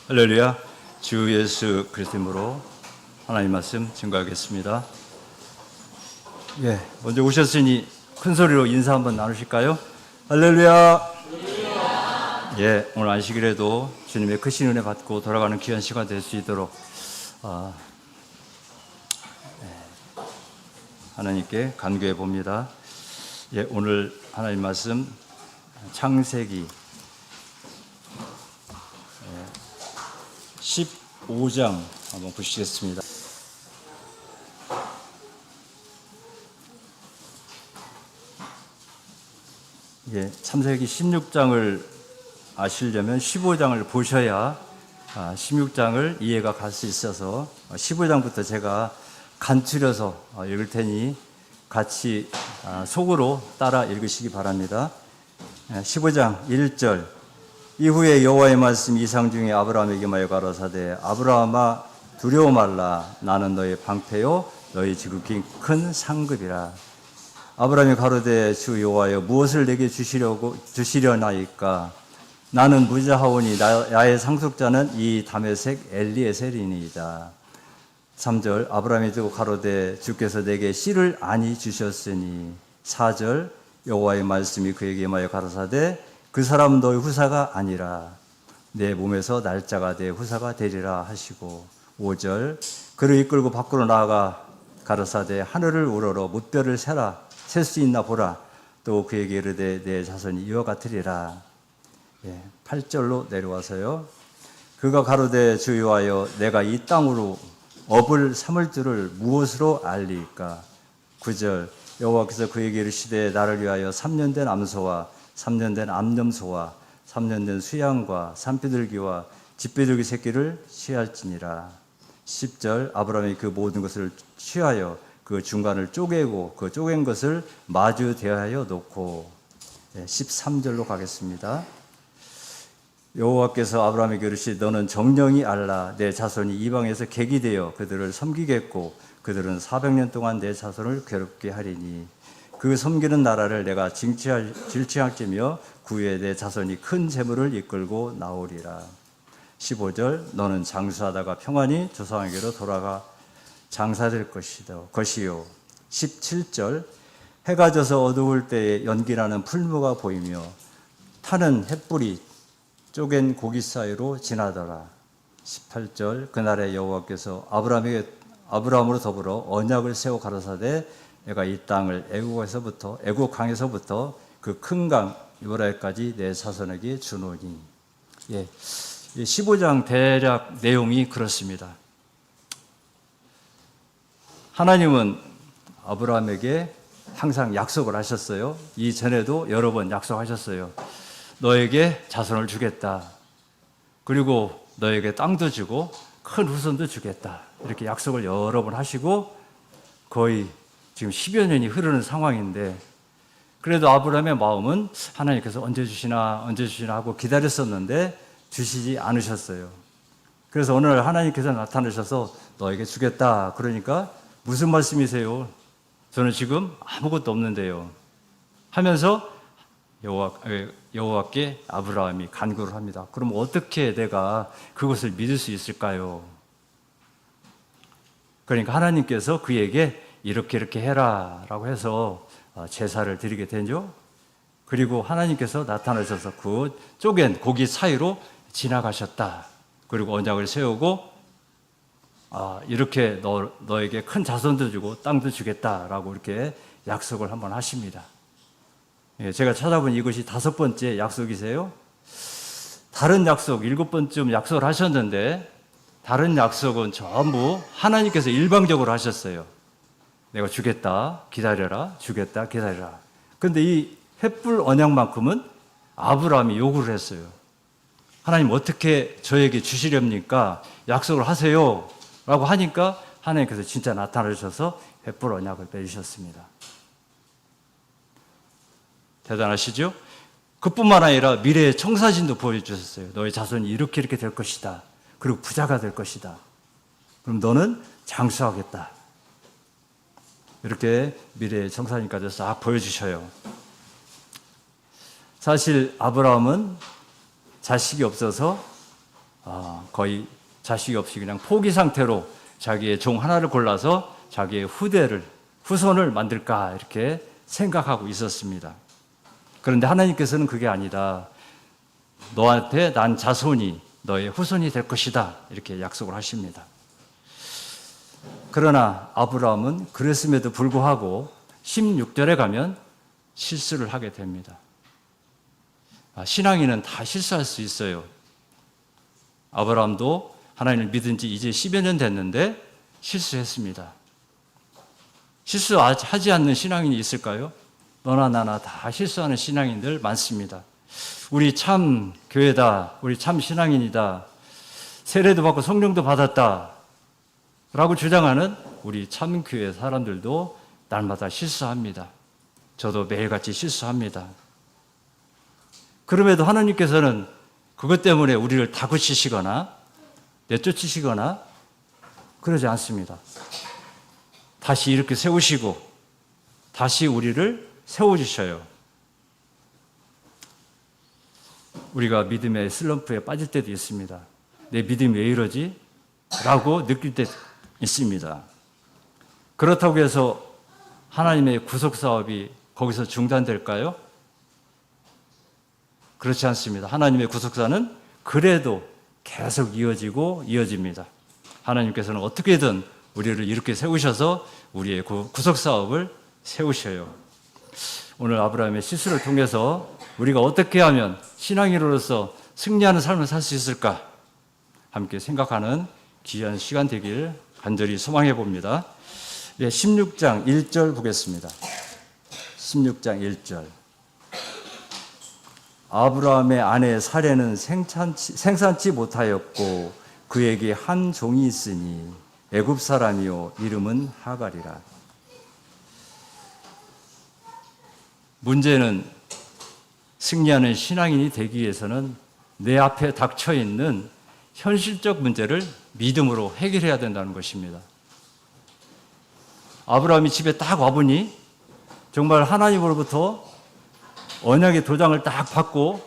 할렐루야. 주 예수 그리스도 이름으로 하나님 말씀 증거하겠습니다. 먼저 오셨으니 큰 소리로 인사 한번 나누실까요? 할렐루야. 오늘 안식일에도 주님의 크신 은혜 받고 돌아가는 귀한 시간 될 수 있도록 하나님께 간구해 봅니다. 오늘 하나님 말씀 창세기 15장 한번 보시겠습니다. 창세기 16장을 아시려면 15장을 보셔야 16장을 이해가 갈 수 있어서 15장부터 제가 간추려서 읽을 테니 같이 속으로 따라 읽으시기 바랍니다. 15장 1절. 이후에 여호와의 말씀이 이상 중에 아브라함에게 말하여 가라사대 아브라함아 두려워 말라. 나는 너의 방패요 너의 지극히 큰 상급이라. 아브라함이 가로되 주 여호와여 무엇을 내게 주시려나이까. 나는 무자하오니 나의 상속자는 이 다메섹 엘리에셀이니이다. 3절. 아브라함이 또 가로되 주께서 내게 씨를 아니 주셨으니. 4절. 여호와의 말씀이 그에게 말하여 가라사대 그 사람 너의 후사가 아니라 내 몸에서 날짜가 내 후사가 되리라 하시고. 5절. 그를 이끌고 밖으로 나아가 가라사대 하늘을 우러러 뭇별을 세라. 셀 수 있나 보라. 또 그에게 이르되 내 자손이 이와 같으리라. 8절로 내려와서요. 그가 가로되 주 여호와여 내가 이 땅으로 업을 삼을 줄을 무엇으로 알리까. 9절. 여호와께서 그에게 이르시되 나를 위하여 3년 된 암소와 3년 된 암염소와 3년 된 수양과 산비둘기와 집비둘기 새끼를 취할지니라. 10절. 아브라함이 그 모든 것을 취하여 그 중간을 쪼개고 그 쪼갠 것을 마주 대하여 놓고. 13절로 가겠습니다. 여호와께서 아브라함에게 이르시되 너는 정령이 알라. 내 자손이 이방에서 객이 되어 그들을 섬기겠고 그들은 400년 동안 내 자손을 괴롭게 하리니 그 섬기는 나라를 내가 질취할지며 그 후에 내 자손이 큰 재물을 이끌고 나오리라. 15절. 너는 장수하다가 평안히 조상에게로 돌아가 장사될 것이요. 17절. 해가 져서 어두울 때에 연기나는 풀무가 보이며 타는 햇불이 쪼갠 고기 사이로 지나더라. 18절. 그날에 여호와께서 아브라함으로 더불어 언약을 세워 가라사대 내가 이 땅을 애국 강에서부터 그 큰 강 유브라까지 내 자손에게 주노니. 15장 대략 내용이 그렇습니다. 하나님은 아브라함에게 항상 약속을 하셨어요. 이전에도 여러 번 약속하셨어요. 너에게 자손을 주겠다. 그리고 너에게 땅도 주고 큰 후손도 주겠다. 이렇게 약속을 여러 번 하시고 거의 지금 10여 년이 흐르는 상황인데 그래도 아브라함의 마음은 하나님께서 언제 주시나 하고 기다렸었는데 주시지 않으셨어요. 그래서 어느 날 하나님께서 나타나셔서 너에게 주겠다. 그러니까 무슨 말씀이세요? 저는 지금 아무것도 없는데요. 하면서 여호와께 아브라함이 간구를 합니다. 그럼 어떻게 내가 그것을 믿을 수 있을까요? 그러니까 하나님께서 그에게 이렇게 해라 라고 해서 제사를 드리게 되죠. 그리고 하나님께서 나타나셔서 그 쪼갠 고기 사이로 지나가셨다. 그리고 언약을 세우고 이렇게 너에게 큰 자손도 주고 땅도 주겠다라고 이렇게 약속을 한번 하십니다. 제가 찾아본 이것이 5번째 약속이세요. 다른 약속 7번쯤 약속을 하셨는데 다른 약속은 전부 하나님께서 일방적으로 하셨어요. 내가 주겠다, 기다려라, 주겠다, 기다려라. 그런데 이 횃불 언약만큼은 아브라함이 요구를 했어요. 하나님 어떻게 저에게 주시렵니까? 약속을 하세요 라고 하니까 하나님께서 진짜 나타나셔서 횃불 언약을 맺으셨습니다. 대단하시죠? 그뿐만 아니라 미래의 청사진도 보여주셨어요. 너의 자손이 이렇게 될 것이다. 그리고 부자가 될 것이다. 그럼 너는 장수하겠다. 이렇게 미래의 청사진까지 싹 보여주셔요. 사실 아브라함은 자식이 없어서 거의 자식이 없이 그냥 포기 상태로 자기의 종 하나를 골라서 자기의 후손을 만들까 이렇게 생각하고 있었습니다. 그런데 하나님께서는 그게 아니다. 너한테 난 자손이 너의 후손이 될 것이다. 이렇게 약속을 하십니다. 그러나 아브라함은 그랬음에도 불구하고 16절에 가면 실수를 하게 됩니다. 신앙인은 다 실수할 수 있어요. 아브라함도 하나님을 믿은 지 이제 10여 년 됐는데 실수했습니다. 실수하지 않는 신앙인이 있을까요? 너나 나나 다 실수하는 신앙인들 많습니다. 우리 참 교회다, 우리 참 신앙인이다, 세례도 받고 성령도 받았다 라고 주장하는 우리 참 교회 사람들도 날마다 실수합니다. 저도 매일같이 실수합니다. 그럼에도 하나님께서는 그것 때문에 우리를 다그치시거나 내쫓으시거나 그러지 않습니다. 다시 이렇게 세우시고 다시 우리를 세워주셔요. 우리가 믿음의 슬럼프에 빠질 때도 있습니다. 내 믿음이 왜 이러지? 라고 느낄 때 있습니다. 그렇다고 해서 하나님의 구속사업이 거기서 중단될까요? 그렇지 않습니다. 하나님의 구속사는 그래도 계속 이어집니다. 하나님께서는 어떻게든 우리를 이렇게 세우셔서 우리의 구속사업을 세우셔요. 오늘 아브라함의 실수를 통해서 우리가 어떻게 하면 신앙인으로서 승리하는 삶을 살 수 있을까? 함께 생각하는 귀한 시간 되길 간절히 소망해 봅니다. 16장 1절 보겠습니다. 16장 1절. 아브라함의 아내 사레는 생산치 못하였고 그에게 한 종이 있으니 애굽 사람이요 이름은 하갈이라. 문제는 승리하는 신앙인이 되기 위해서는 내 앞에 닥쳐 있는 현실적 문제를 믿음으로 해결해야 된다는 것입니다. 아브라함이 집에 딱 와보니 정말 하나님으로부터 언약의 도장을 딱 받고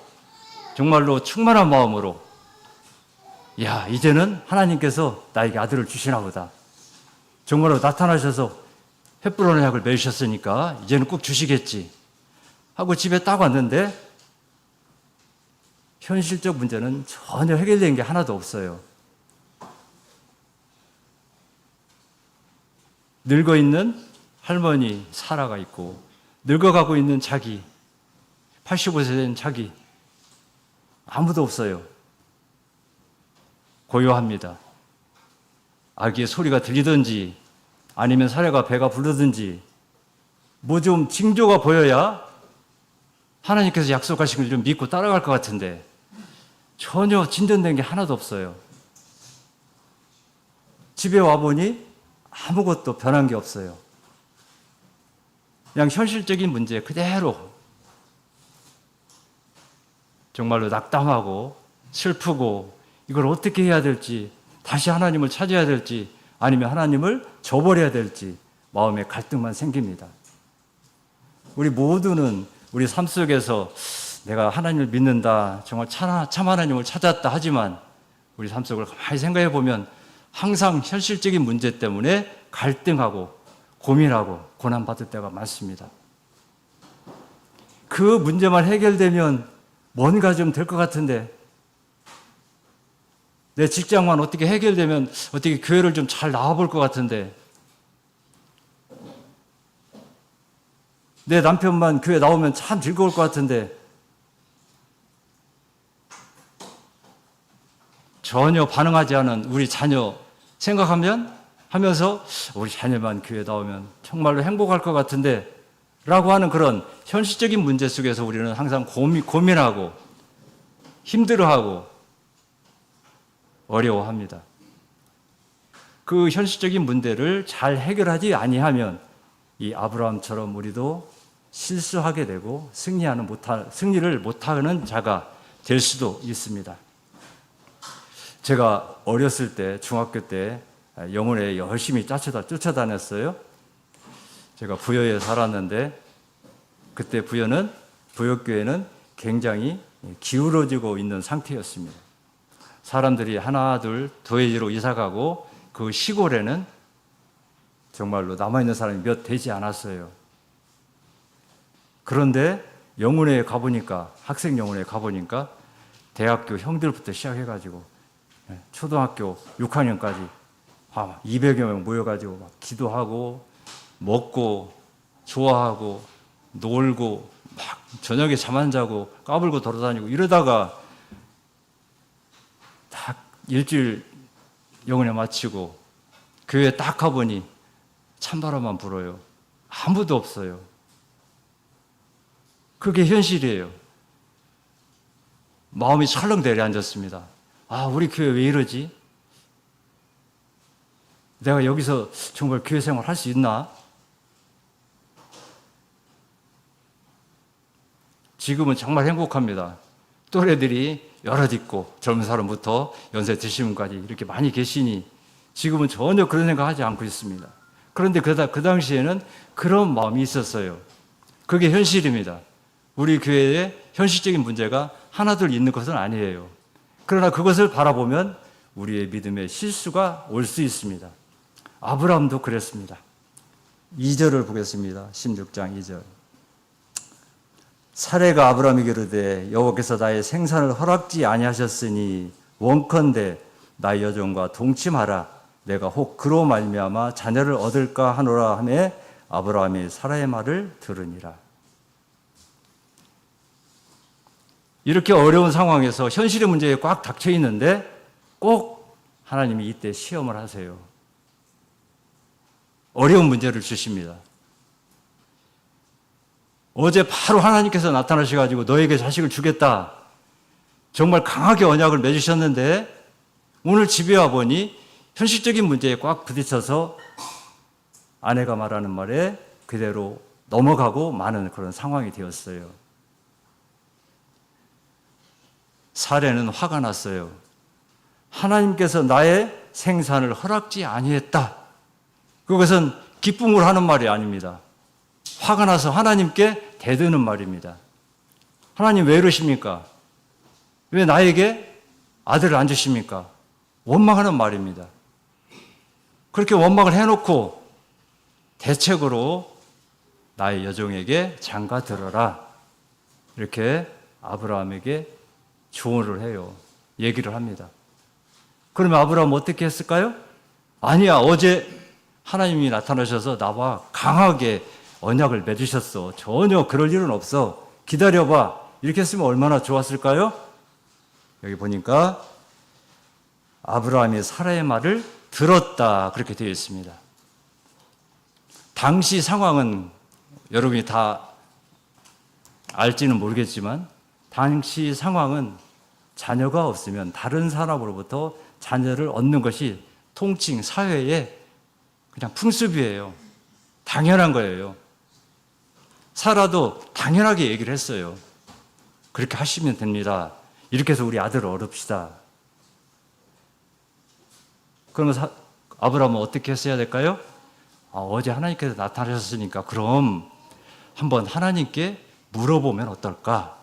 정말로 충만한 마음으로 이제는 하나님께서 나에게 아들을 주시나 보다. 정말로 나타나셔서 횃불 언약을 맺으셨으니까 이제는 꼭 주시겠지 하고 집에 딱 왔는데 현실적 문제는 전혀 해결된 게 하나도 없어요. 늙어있는 할머니 사라가 있고 늙어가고 있는 자기 85세 된 자기 아무도 없어요. 고요합니다. 아기의 소리가 들리든지 아니면 사례가 배가 부르든지 뭐 좀 징조가 보여야 하나님께서 약속하신 걸 좀 믿고 따라갈 것 같은데 전혀 진전된 게 하나도 없어요. 집에 와보니 아무것도 변한 게 없어요. 그냥 현실적인 문제 그대로 정말로 낙담하고 슬프고 이걸 어떻게 해야 될지, 다시 하나님을 찾아야 될지 아니면 하나님을 저버려야 될지 마음에 갈등만 생깁니다. 우리 모두는 우리 삶 속에서 내가 하나님을 믿는다, 정말 참 하나님을 찾았다 하지만 우리 삶 속을 가만히 생각해 보면 항상 현실적인 문제 때문에 갈등하고 고민하고 고난받을 때가 많습니다. 그 문제만 해결되면 뭔가 좀 될 것 같은데, 내 직장만 어떻게 해결되면 어떻게 교회를 좀 잘 나와볼 것 같은데, 내 남편만 교회 나오면 참 즐거울 것 같은데, 전혀 반응하지 않은 우리 자녀 하면서 우리 자녀만 교회 나오면 정말로 행복할 것 같은데 라고 하는 그런 현실적인 문제 속에서 우리는 항상 고민하고 힘들어하고 어려워합니다. 그 현실적인 문제를 잘 해결하지 아니하면 이 아브라함처럼 우리도 실수하게 되고 승리를 못하는 자가 될 수도 있습니다. 제가 어렸을 때 중학교 때 영혼에 열심히 쫓아다녔어요. 제가 부여에 살았는데 그때 부여교회는 굉장히 기울어지고 있는 상태였습니다. 사람들이 하나 둘 도회지로 이사가고 그 시골에는 정말로 남아있는 사람이 몇 되지 않았어요. 그런데 영훈회에 가보니까, 학생 영훈회에 가보니까 대학교 형들부터 시작해가지고 초등학교 6학년까지 200여 명 모여가지고 막 기도하고 먹고 좋아하고 놀고 막 저녁에 잠 안 자고 까불고 돌아다니고 이러다가 딱 일주일 영훈회 마치고 교회에 딱 가보니 찬바람만 불어요. 아무도 없어요. 그게 현실이에요. 마음이 철렁 내려앉았습니다. 우리 교회 왜 이러지? 내가 여기서 정말 교회 생활 할 수 있나? 지금은 정말 행복합니다. 또래들이 여럿 있고 젊은 사람부터 연세 드신 분까지 이렇게 많이 계시니 지금은 전혀 그런 생각하지 않고 있습니다. 그런데 그 당시에는 그런 마음이 있었어요. 그게 현실입니다. 우리 교회에 현실적인 문제가 하나둘 있는 것은 아니에요. 그러나 그것을 바라보면 우리의 믿음에 실수가 올 수 있습니다. 아브라함도 그랬습니다. 2절을 보겠습니다. 16장 2절. 사레가 아브라함에게 이르되 여호와께서 나의 생산을 허락지 아니하셨으니 원컨대 나의 여종과 동침하라. 내가 혹 그로 말미암아 자녀를 얻을까 하노라 하매 아브라함이 사라의 말을 들으니라. 이렇게 어려운 상황에서 현실의 문제에 꽉 닥쳐 있는데 꼭 하나님이 이때 시험을 하세요. 어려운 문제를 주십니다. 어제 바로 하나님께서 나타나셔가지고 너에게 자식을 주겠다. 정말 강하게 언약을 맺으셨는데 오늘 집에 와보니 현실적인 문제에 꽉 부딪혀서 아내가 말하는 말에 그대로 넘어가고 마는 그런 상황이 되었어요. 사례는 화가 났어요. 하나님께서 나의 생산을 허락지 아니했다. 그것은 기쁨으로 하는 말이 아닙니다. 화가 나서 하나님께 대드는 말입니다. 하나님 왜 이러십니까? 왜 나에게 아들을 안 주십니까? 원망하는 말입니다. 그렇게 원망을 해놓고 대책으로 나의 여종에게 장가 들어라. 이렇게 아브라함에게 조언을 해요. 얘기를 합니다. 그러면 아브라함은 어떻게 했을까요? 아니야, 어제 하나님이 나타나셔서 나와 강하게 언약을 맺으셨어. 전혀 그럴 일은 없어. 기다려봐. 이렇게 했으면 얼마나 좋았을까요? 여기 보니까 아브라함이 사라의 말을 들었다. 그렇게 되어 있습니다. 당시 상황은 여러분이 다 알지는 모르겠지만 당시 상황은 자녀가 없으면 다른 사람으로부터 자녀를 얻는 것이 통칭 사회의 그냥 풍습이에요. 당연한 거예요. 사라도 당연하게 얘기를 했어요. 그렇게 하시면 됩니다. 이렇게 해서 우리 아들을 얻읍시다. 그러면 아브라함은 어떻게 했어야 될까요? 어제 하나님께서 나타나셨으니까 그럼 한번 하나님께 물어보면 어떨까?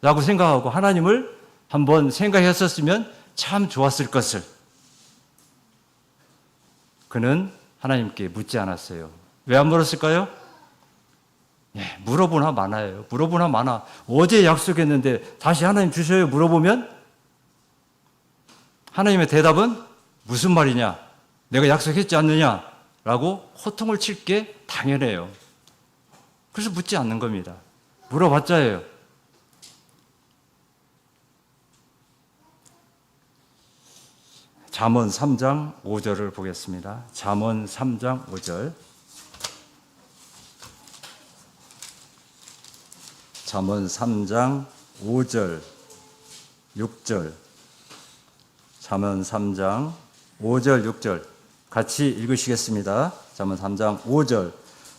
라고 생각하고 하나님을 한번 생각했었으면 참 좋았을 것을. 그는 하나님께 묻지 않았어요. 왜 안 물었을까요? 물어보나 마나예요. 물어보나 마나. 어제 약속했는데 다시 하나님 주셔요 물어보면 하나님의 대답은 무슨 말이냐? 내가 약속했지 않느냐? 라고 호통을 칠 게 당연해요. 그래서 묻지 않는 겁니다. 물어봤자예요. 잠언 3장 5절을 보겠습니다. 잠언 3장 5절. 잠언 3장 5절, 6절. 잠언 3장 5절, 6절. 같이 읽으시겠습니다. 잠언 3장 5절.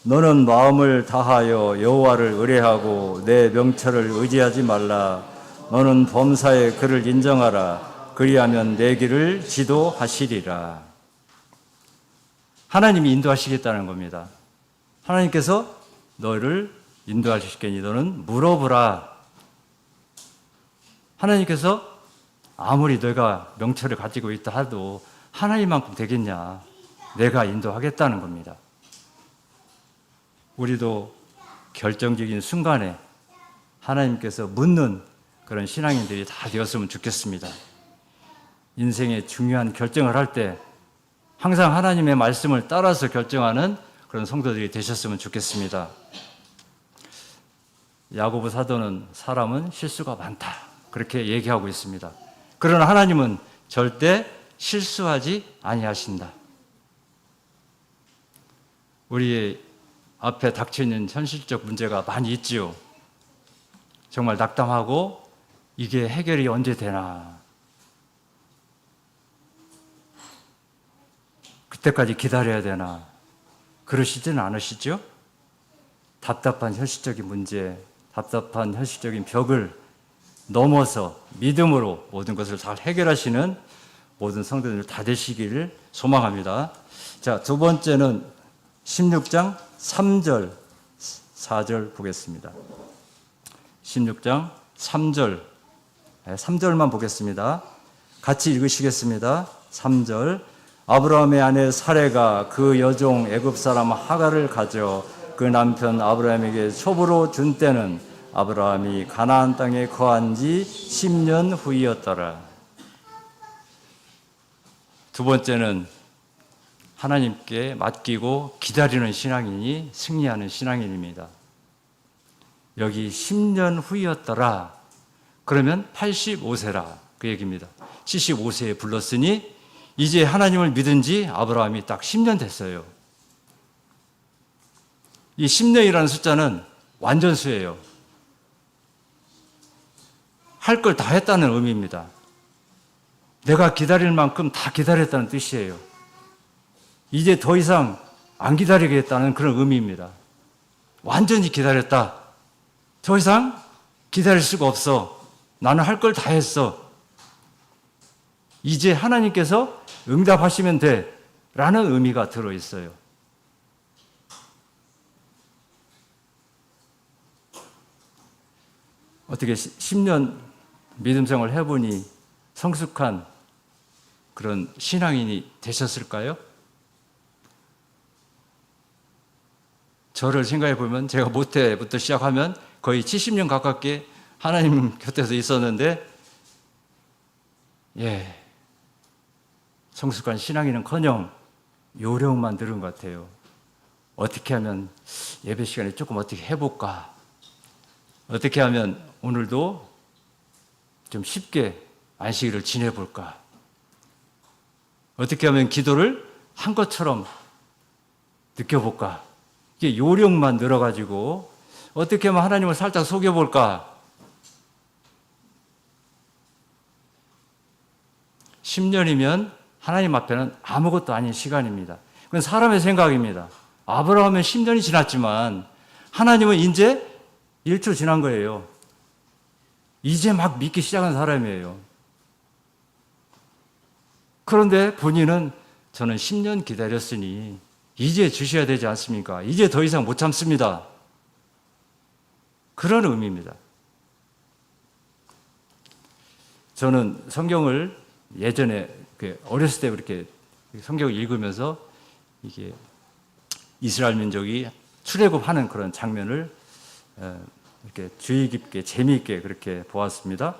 너는 마음을 다하여 여호와를 의뢰하고 내 명철을 의지하지 말라. 너는 범사에 그를 인정하라. 그리하면 내 길을 지도하시리라. 하나님이 인도하시겠다는 겁니다. 하나님께서 너를 인도하시겠니 너는 물어보라. 하나님께서 아무리 내가 명철을 가지고 있다 하도 하나님만큼 되겠냐. 내가 인도하겠다는 겁니다. 우리도 결정적인 순간에 하나님께서 묻는 그런 신앙인들이 다 되었으면 좋겠습니다. 인생의 중요한 결정을 할 때 항상 하나님의 말씀을 따라서 결정하는 그런 성도들이 되셨으면 좋겠습니다. 야고보 사도는 사람은 실수가 많다 그렇게 얘기하고 있습니다. 그러나 하나님은 절대 실수하지 아니하신다. 우리 앞에 닥쳐있는 현실적 문제가 많이 있지요. 정말 낙담하고 이게 해결이 언제 되나. 그때까지 기다려야 되나. 그러시지는 않으시죠? 답답한 현실적인 문제, 답답한 현실적인 벽을 넘어서 믿음으로 모든 것을 잘 해결하시는 모든 성도들 다 되시기를 소망합니다. 자, 두 번째는 16장 3절, 4절 보겠습니다. 16장 3절, 3절만 보겠습니다. 같이 읽으시겠습니다. 3절. 아브라함의 아내 사레가 그 여종 애굽 사람 하갈을 가져 그 남편 아브라함에게 첩으로 준 때는 아브라함이 가나안 땅에 거한 지 10년 후이었더라. 두 번째는 하나님께 맡기고 기다리는 신앙인이 승리하는 신앙인입니다. 여기 10년 후이었더라. 그러면 85세라 그 얘기입니다. 75세에 불렀으니 이제 하나님을 믿은 지 아브라함이 딱 10년 됐어요. 이 10년이라는 숫자는 완전수예요. 할 걸 다 했다는 의미입니다. 내가 기다릴 만큼 다 기다렸다는 뜻이에요. 이제 더 이상 안 기다리겠다는 그런 의미입니다. 완전히 기다렸다. 더 이상 기다릴 수가 없어. 나는 할 걸 다 했어. 이제 하나님께서 응답하시면 돼 라는 의미가 들어있어요. 어떻게 10년 믿음 생활을 해보니 성숙한 그런 신앙인이 되셨을까요? 저를 생각해 보면 제가 모태부터 시작하면 거의 70년 가깝게 하나님 곁에서 있었는데, 성숙한 신앙인은커녕 요령만 들은 것 같아요. 어떻게 하면 예배 시간에 조금 어떻게 해볼까? 어떻게 하면 오늘도 좀 쉽게 안식일을 지내볼까? 어떻게 하면 기도를 한 것처럼 느껴볼까? 이게 요령만 늘어가지고 어떻게 하면 하나님을 살짝 속여볼까? 10년이면 하나님 앞에는 아무것도 아닌 시간입니다. 그건 사람의 생각입니다. 아브라함은 10년이 지났지만 하나님은 이제 1초 지난 거예요. 이제 막 믿기 시작한 사람이에요. 그런데 본인은 저는 10년 기다렸으니 이제 주셔야 되지 않습니까? 이제 더 이상 못 참습니다. 그런 의미입니다. 저는 성경을 예전에 어렸을 때 이렇게 성경을 읽으면서 이게 이스라엘 민족이 출애굽하는 그런 장면을 이렇게 주의 깊게 재미있게 그렇게 보았습니다.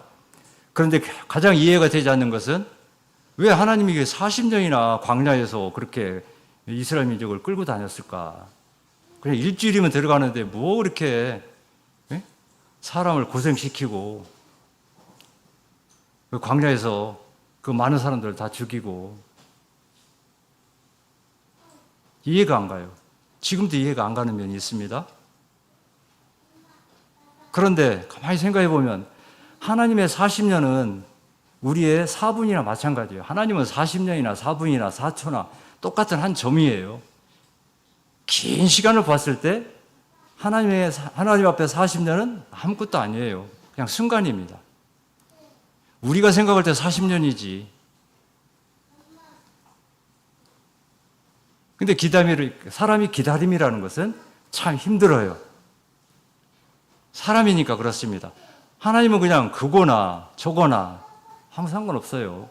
그런데 가장 이해가 되지 않는 것은 왜 하나님이 40년이나 광야에서 그렇게 이스라엘 민족을 끌고 다녔을까? 그냥 일주일이면 들어가는데 뭐 그렇게 사람을 고생시키고 그 광야에서 그 많은 사람들 다 죽이고. 이해가 안 가요. 지금도 이해가 안 가는 면이 있습니다. 그런데 가만히 생각해 보면 하나님의 40년은 우리의 4분이나 마찬가지예요. 하나님은 40년이나 4분이나 4초나 똑같은 한 점이에요. 긴 시간을 봤을 때 하나님 앞에 40년은 아무것도 아니에요. 그냥 순간입니다. 우리가 생각할 때 40년이지. 근데 사람이 기다림이라는 것은 참 힘들어요. 사람이니까 그렇습니다. 하나님은 그냥 그거나 저거나 아무 상관없어요.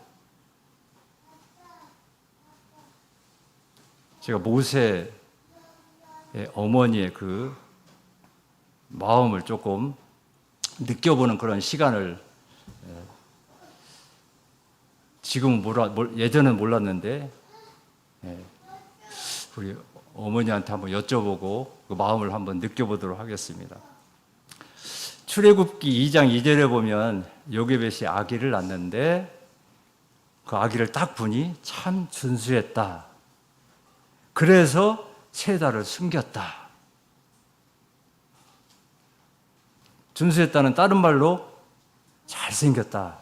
제가 모세의 어머니의 그 마음을 조금 느껴보는 그런 시간을 지금은 예전엔 몰랐는데 우리 어머니한테 한번 여쭤보고 그 마음을 한번 느껴보도록 하겠습니다. 출애굽기 2장 2절에 보면 요게벳이 아기를 낳는데 그 아기를 딱 보니 참 준수했다. 그래서 3달을 숨겼다. 준수했다는 다른 말로 잘생겼다.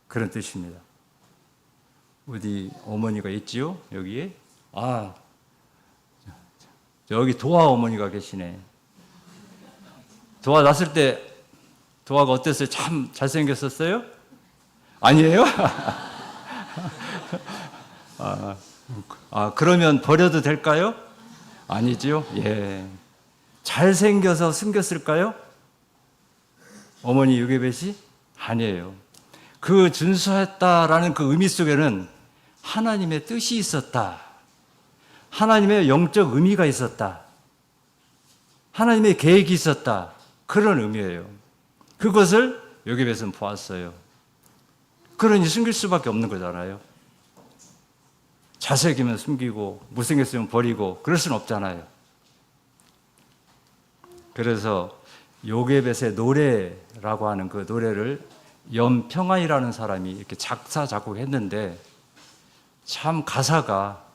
그런 뜻입니다. 어디 어머니가 있지요? 여기에? 여기 도화 어머니가 계시네. 도화 낳았을 때 도화가 어땠어요? 참 잘생겼었어요? 아니에요? 그러면 버려도 될까요? 아니죠. 예. 잘생겨서 숨겼을까요? 어머니 요게벳이? 아니에요. 그 준수했다라는 그 의미 속에는 하나님의 뜻이 있었다. 하나님의 영적 의미가 있었다. 하나님의 계획이 있었다. 그런 의미예요. 그것을 요게벳은 보았어요. 그러니 숨길 수밖에 없는 거잖아요. 잘생기면 숨기고 못생겼으면 버리고 그럴 수는 없잖아요. 그래서 요게벳의 노래라고 하는 그 노래를 염평아이라는 사람이 이렇게 작사 작곡했는데 참 가사가,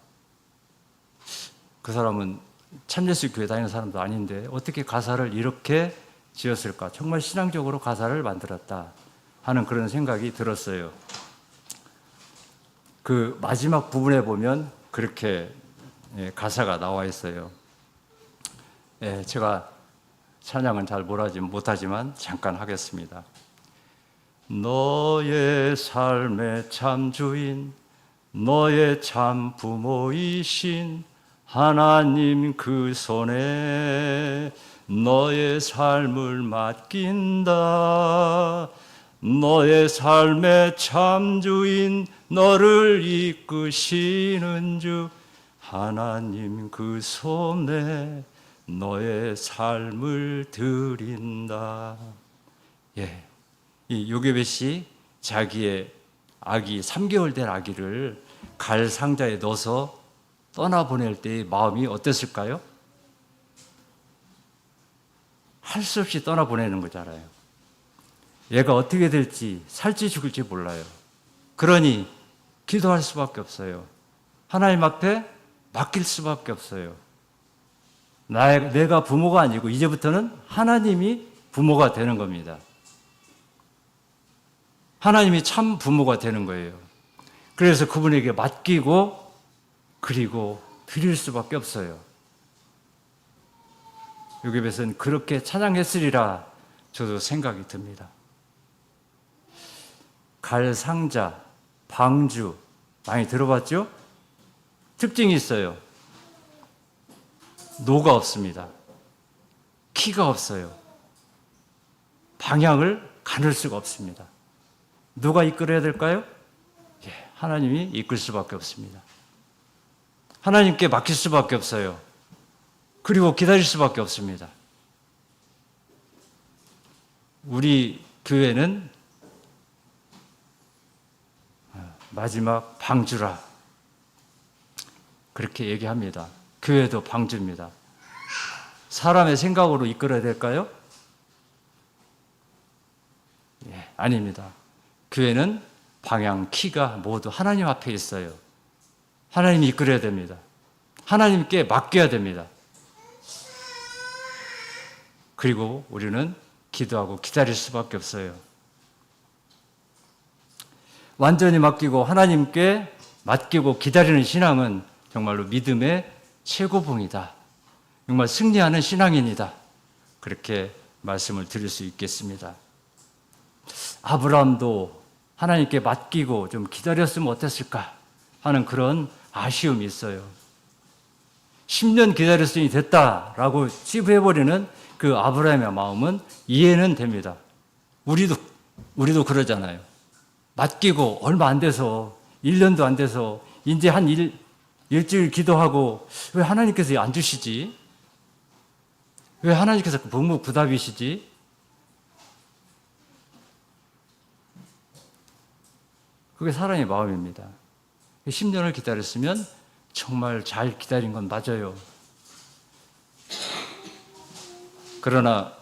그 사람은 참예수 교회 다니는 사람도 아닌데 어떻게 가사를 이렇게 지었을까? 정말 신앙적으로 가사를 만들었다 하는 그런 생각이 들었어요. 그 마지막 부분에 보면 그렇게 가사가 나와 있어요. 제가 찬양은 잘 못하지만 잠깐 하겠습니다. 너의 삶의 참 주인, 너의 참 부모이신 하나님 그 손에 너의 삶을 맡긴다. 너의 삶의 참 주인, 너를 이끄시는 주 하나님 그 손에 너의 삶을 드린다. 이 요게벳이 자기의 아기, 3개월 된 아기를 갈 상자에 넣어서 떠나보낼 때의 마음이 어땠을까요? 할 수 없이 떠나보내는 거잖아요. 얘가 어떻게 될지, 살지 죽을지 몰라요. 그러니 기도할 수밖에 없어요. 하나님 앞에 맡길 수밖에 없어요. 내가 부모가 아니고 이제부터는 하나님이 부모가 되는 겁니다. 하나님이 참 부모가 되는 거예요. 그래서 그분에게 맡기고 그리고 드릴 수밖에 없어요. 요게벳은 그렇게 찬양했으리라 저도 생각이 듭니다. 갈 상자, 방주 많이 들어봤죠? 특징이 있어요. 노가 없습니다. 키가 없어요. 방향을 가눌 수가 없습니다. 누가 이끌어야 될까요? 하나님이 이끌 수밖에 없습니다. 하나님께 맡길 수밖에 없어요. 그리고 기다릴 수밖에 없습니다. 우리 교회는 마지막 방주라 그렇게 얘기합니다. 교회도 방주입니다. 사람의 생각으로 이끌어야 될까요? 아닙니다. 교회는 방향, 키가 모두 하나님 앞에 있어요. 하나님이 이끌어야 됩니다. 하나님께 맡겨야 됩니다. 그리고 우리는 기도하고 기다릴 수밖에 없어요. 완전히 맡기고 하나님께 맡기고 기다리는 신앙은 정말로 믿음의 최고봉이다. 정말 승리하는 신앙인이다. 그렇게 말씀을 드릴 수 있겠습니다. 아브라함도 하나님께 맡기고 좀 기다렸으면 어땠을까 하는 그런 아쉬움이 있어요. 10년 기다렸으니 됐다라고 치부해버리는 그 아브라함의 마음은 이해는 됩니다. 우리도 그러잖아요. 맡기고 얼마 안 돼서 1년도 안 돼서 이제 한 일주일 기도하고 왜 하나님께서 안 주시지? 왜 하나님께서 묵묵부답이시지? 그게 사람의 마음입니다. 10년을 기다렸으면 정말 잘 기다린 건 맞아요. 그러나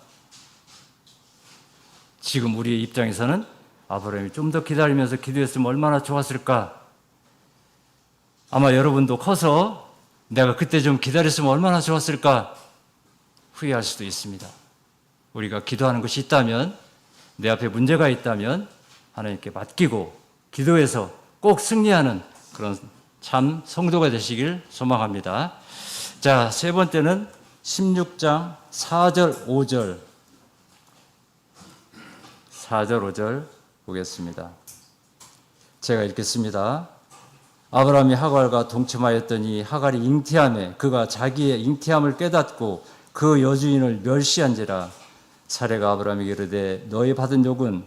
지금 우리의 입장에서는 아브라함이 좀 더 기다리면서 기도했으면 얼마나 좋았을까? 아마 여러분도 커서 내가 그때 좀 기다렸으면 얼마나 좋았을까? 후회할 수도 있습니다. 우리가 기도하는 것이 있다면, 내 앞에 문제가 있다면 하나님께 맡기고 기도해서 꼭 승리하는 그런 참 성도가 되시길 소망합니다. 자, 세 번째는 16장 4절 5절 5절 보겠습니다. 제가 읽겠습니다. 아브라함이 하갈과 동침하였더니 하갈이 잉태함에 그가 자기의 잉태함을 깨닫고 그 여주인을 멸시한지라. 사레가 아브라함에게 이르되 너의 받은 욕은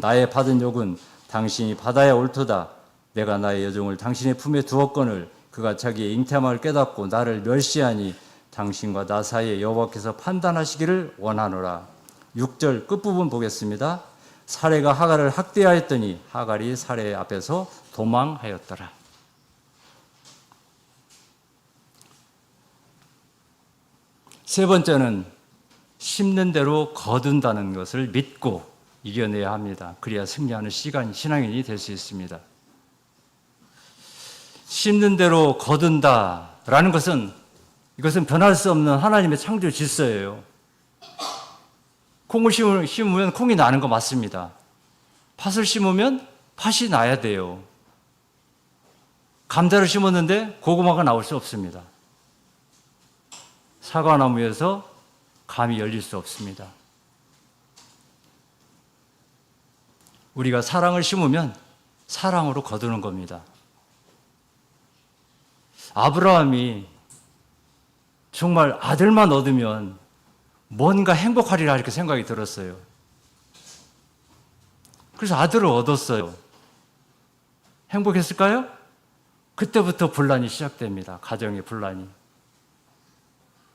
나의 받은 욕은 당신이 받아야 옳도다. 내가 나의 여종을 당신의 품에 두었거늘 그가 자기의 잉태함을 깨닫고 나를 멸시하니 당신과 나 사이에 여호와께서 판단하시기를 원하노라. 6절 끝부분 보겠습니다. 사레가 하갈을 학대하였더니 하갈이 사레 앞에서 도망하였더라. 세 번째는 심는 대로 거둔다는 것을 믿고 이겨내야 합니다. 그래야 승리하는 신앙인이 될 수 있습니다. 심는 대로 거둔다라는 것은 이것은 변할 수 없는 하나님의 창조 질서예요. 콩을 심으면 콩이 나는 거 맞습니다. 팥을 심으면 팥이 나야 돼요. 감자를 심었는데 고구마가 나올 수 없습니다. 사과나무에서 감이 열릴 수 없습니다. 우리가 사랑을 심으면 사랑으로 거두는 겁니다. 아브라함이 정말 아들만 얻으면 뭔가 행복하리라 이렇게 생각이 들었어요. 그래서 아들을 얻었어요. 행복했을까요? 그때부터 분란이 시작됩니다. 가정의 분란이.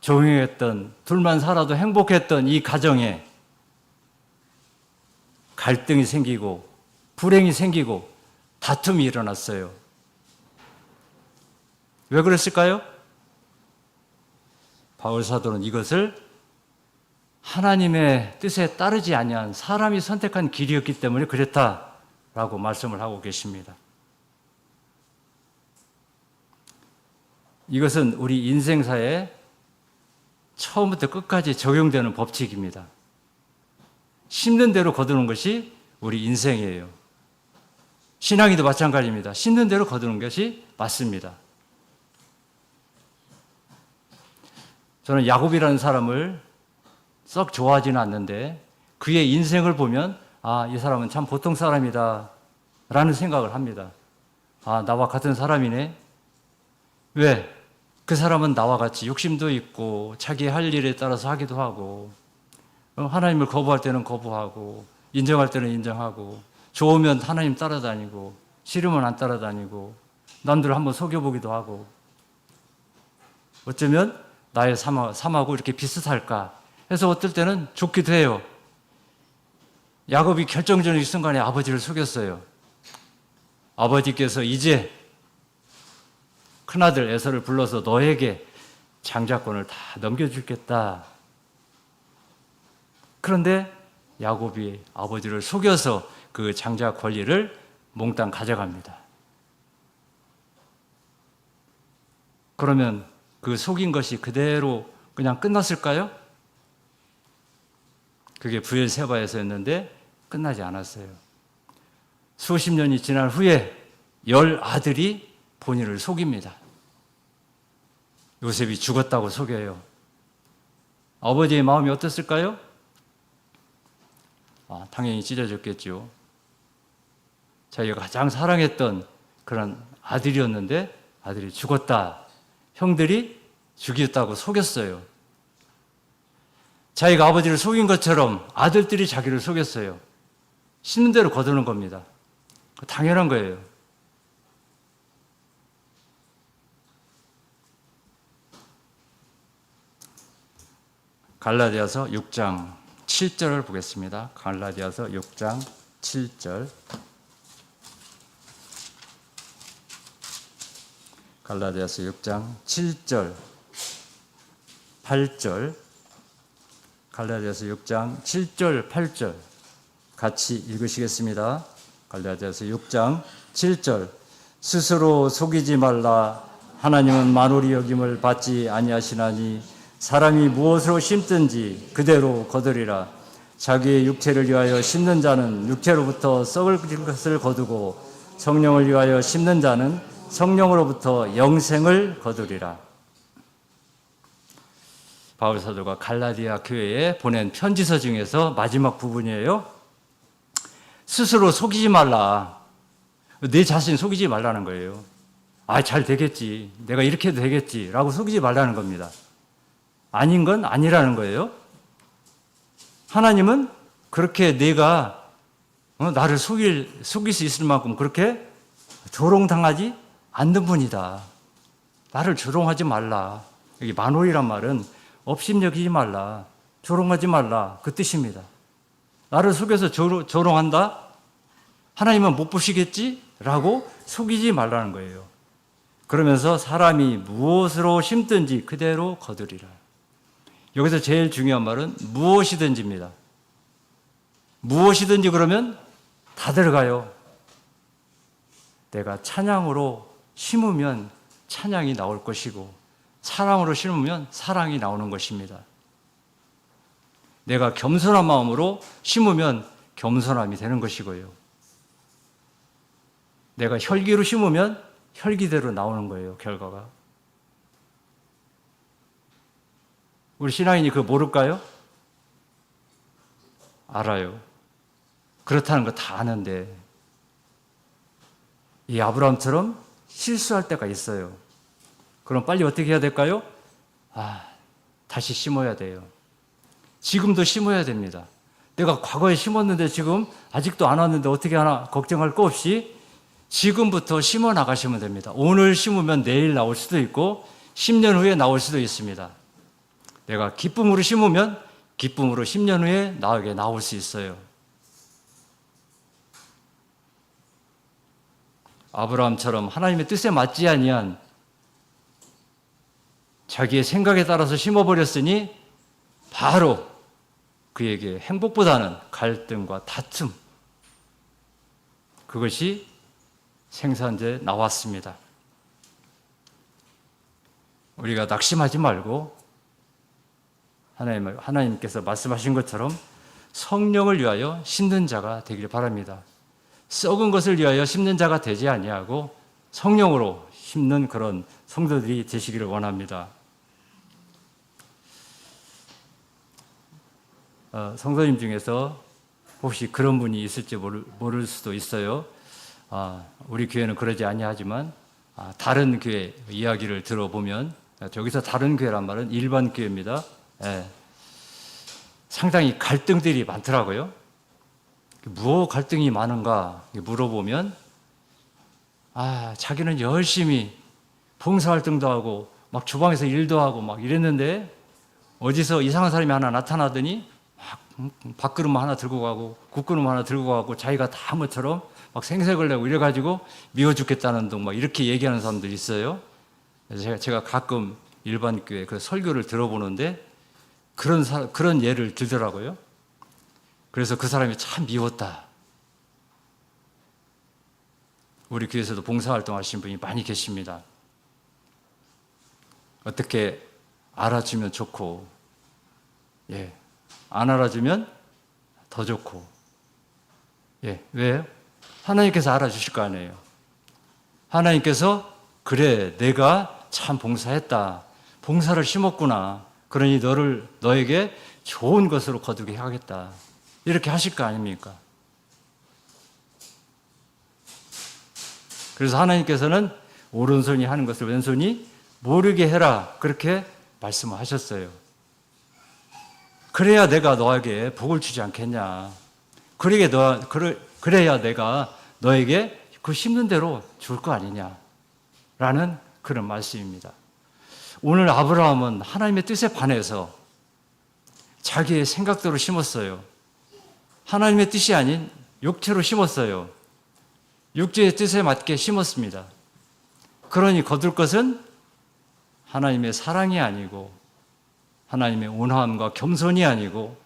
조용했던, 둘만 살아도 행복했던 이 가정에 갈등이 생기고 불행이 생기고 다툼이 일어났어요. 왜 그랬을까요? 바울 사도는 이것을 하나님의 뜻에 따르지 아니한 사람이 선택한 길이었기 때문에 그랬다라고 말씀을 하고 계십니다. 이것은 우리 인생사에 처음부터 끝까지 적용되는 법칙입니다. 심는 대로 거두는 것이 우리 인생이에요. 신앙이도 마찬가지입니다. 심는 대로 거두는 것이 맞습니다. 저는 야곱이라는 사람을 썩 좋아하지는 않는데 그의 인생을 보면 이 사람은 참 보통 사람이다 라는 생각을 합니다. 나와 같은 사람이네. 왜? 그 사람은 나와 같이 욕심도 있고 자기 할 일에 따라서 하기도 하고 하나님을 거부할 때는 거부하고 인정할 때는 인정하고 좋으면 하나님 따라다니고 싫으면 안 따라다니고 남들을 한번 속여보기도 하고 어쩌면 나의 삶하고 이렇게 비슷할까 해서 어떨 때는 좋기도 해요. 야곱이 결정적인 순간에 아버지를 속였어요. 아버지께서 이제 큰아들 에서를 불러서 너에게 장자권을 다 넘겨주겠다. 그런데 야곱이 아버지를 속여서 그 장자 권리를 몽땅 가져갑니다. 그러면 그 속인 것이 그대로 그냥 끝났을까요? 그게 브엘세바에서였는데 끝나지 않았어요. 수십 년이 지난 후에 10 아들이 본인을 속입니다. 요셉이 죽었다고 속여요. 아버지의 마음이 어땠을까요? 당연히 찢어졌겠죠. 자기가 가장 사랑했던 그런 아들이었는데 아들이 죽었다. 형들이 죽였다고 속였어요. 자기가 아버지를 속인 것처럼 아들들이 자기를 속였어요. 심는 대로 거두는 겁니다. 당연한 거예요. 갈라디아서 6장 7절을 보겠습니다. 갈라디아서 6장 7절. 갈라디아서 6장 7절, 8절. 갈라디아서 6장 7절, 8절 같이 읽으시겠습니다. 갈라디아서 6장 7절. 스스로 속이지 말라. 하나님은 만홀이 여김을 받지 아니하시나니 사람이 무엇으로 심든지 그대로 거두리라. 자기의 육체를 위하여 심는 자는 육체로부터 썩을 것을 거두고 성령을 위하여 심는 자는 성령으로부터 영생을 거두리라. 바울 사도가 갈라디아 교회에 보낸 편지서 중에서 마지막 부분이에요. 스스로 속이지 말라. 내 자신 속이지 말라는 거예요. 잘 되겠지. 내가 이렇게 해도 되겠지. 라고 속이지 말라는 겁니다. 아닌 건 아니라는 거예요. 하나님은 그렇게 내가 나를 속일 수 있을 만큼 그렇게 조롱당하지 않는 분이다. 나를 조롱하지 말라. 여기 만홀이란 말은 업심여기지 말라, 조롱하지 말라 그 뜻입니다. 나를 속여서 조롱한다? 하나님은 못 보시겠지? 라고 속이지 말라는 거예요. 그러면서 사람이 무엇으로 심든지 그대로 거두리라. 여기서 제일 중요한 말은 무엇이든지입니다. 무엇이든지 그러면 다 들어가요. 내가 찬양으로 심으면 찬양이 나올 것이고 사랑으로 심으면 사랑이 나오는 것입니다. 내가 겸손한 마음으로 심으면 겸손함이 되는 것이고요. 내가 혈기로 심으면 혈기대로 나오는 거예요, 결과가. 우리 신앙인이 그거 모를까요? 알아요. 그렇다는 거 다 아는데 이 아브라함처럼 실수할 때가 있어요. 그럼 빨리 어떻게 해야 될까요? 다시 심어야 돼요. 지금도 심어야 됩니다. 내가 과거에 심었는데 지금 아직도 안 왔는데 어떻게 하나 걱정할 거 없이 지금부터 심어 나가시면 됩니다. 오늘 심으면 내일 나올 수도 있고 10년 후에 나올 수도 있습니다. 내가 기쁨으로 심으면 기쁨으로 10년 후에 나에게 나올 수 있어요. 아브라함처럼 하나님의 뜻에 맞지 아니한 자기의 생각에 따라서 심어버렸으니 바로 그에게 행복보다는 갈등과 다툼, 그것이 생산되어 나왔습니다. 우리가 낙심하지 말고 하나님께서 말씀하신 것처럼 성령을 위하여 심는 자가 되길 바랍니다. 썩은 것을 위하여 심는 자가 되지 아니하고 성령으로 심는 그런 성도들이 되시기를 원합니다. 성도님 중에서 혹시 그런 분이 있을지 모를 수도 있어요. 우리 교회는 그러지 아니하지만 다른 교회 이야기를 들어보면, 저기서 다른 교회란 말은 일반 교회입니다. 상당히 갈등들이 많더라고요. 무엇 갈등이 많은가 물어보면 자기는 열심히 봉사활동도 하고 막 주방에서 일도 하고 막 이랬는데 어디서 이상한 사람이 하나 나타나더니 막 밥그릇 하나 들고 가고 국그릇 하나 들고 가고 자기가 다 한 것처럼 막 생색을 내고 이래가지고 미워 죽겠다는 둥 막 이렇게 얘기하는 사람들 있어요. 그래서 제가 가끔 일반 교회 그 설교를 들어보는데 그런 예를 들더라고요. 그래서 그 사람이 참 미웠다. 우리 교회에서도 봉사활동 하시는 분이 많이 계십니다. 어떻게 알아주면 좋고, 안 알아주면 더 좋고. 왜요? 하나님께서 알아주실 거 아니에요. 하나님께서 그래, 내가 참 봉사했다. 봉사를 심었구나. 그러니 너에게 좋은 것으로 거두게 하겠다. 이렇게 하실 거 아닙니까? 그래서 하나님께서는 오른손이 하는 것을 왼손이 모르게 해라. 그렇게 말씀하셨어요. 그래야 내가 너에게 복을 주지 않겠냐. 그래야 내가 너에게 그 심는 대로 줄 거 아니냐라는 그런 말씀입니다. 오늘 아브라함은 하나님의 뜻에 반해서 자기의 생각대로 심었어요. 하나님의 뜻이 아닌 육체로 심었어요. 육체의 뜻에 맞게 심었습니다. 그러니 거둘 것은 하나님의 사랑이 아니고 하나님의 온화함과 겸손이 아니고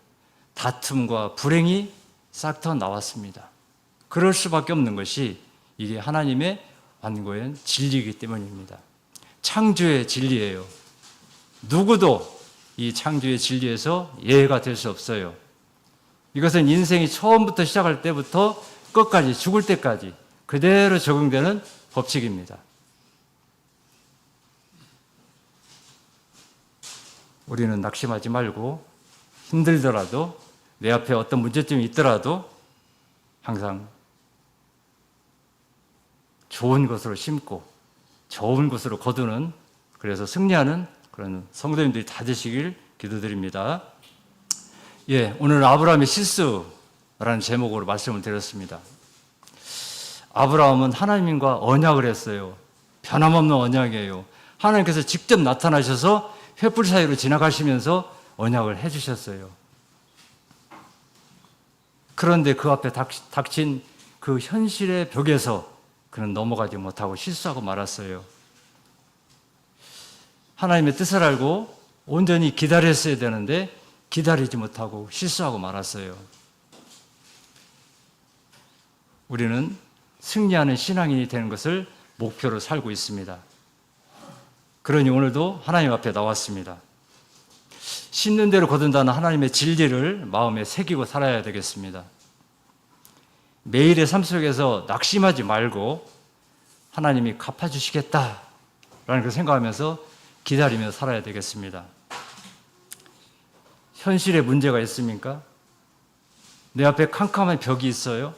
다툼과 불행이 싹터 나왔습니다. 그럴 수밖에 없는 것이 이게 하나님의 완고한 진리이기 때문입니다. 창조의 진리예요. 누구도 이 창조의 진리에서 예외가 될 수 없어요. 이것은 인생이 처음부터 시작할 때부터 끝까지 죽을 때까지 그대로 적용되는 법칙입니다. 우리는 낙심하지 말고 힘들더라도 내 앞에 어떤 문제점이 있더라도 항상 좋은 것으로 심고 좋은 것으로 거두는, 그래서 승리하는 그런 성도님들이 다 되시길 기도드립니다. 오늘 아브라함의 실수라는 제목으로 말씀을 드렸습니다. 아브라함은 하나님과 언약을 했어요. 변함없는 언약이에요. 하나님께서 직접 나타나셔서 횃불 사이로 지나가시면서 언약을 해주셨어요. 그런데 그 앞에 닥친 그 현실의 벽에서 그는 넘어가지 못하고 실수하고 말았어요. 하나님의 뜻을 알고 온전히 기다렸어야 되는데 기다리지 못하고 실수하고 말았어요. 우리는 승리하는 신앙인이 되는 것을 목표로 살고 있습니다. 그러니 오늘도 하나님 앞에 나왔습니다. 심는 대로 거둔다는 하나님의 진리를 마음에 새기고 살아야 되겠습니다. 매일의 삶 속에서 낙심하지 말고 하나님이 갚아주시겠다라는 걸 생각하면서 기다리며 살아야 되겠습니다. 현실에 문제가 있습니까? 내 앞에 캄캄한 벽이 있어요?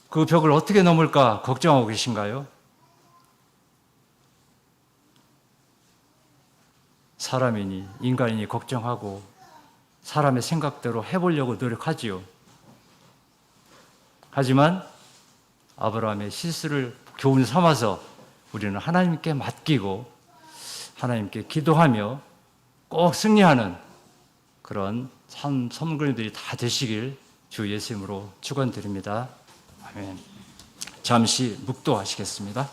그 벽을 어떻게 넘을까 걱정하고 계신가요? 사람이니 인간이니 걱정하고 사람의 생각대로 해보려고 노력하지요. 하지만 아브라함의 실수를 교훈 삼아서 우리는 하나님께 맡기고 하나님께 기도하며 꼭 승리하는 그런 참 성도님들이 다 되시길 주 예수 이름으로 축원드립니다. 아멘. 잠시 묵도하시겠습니다.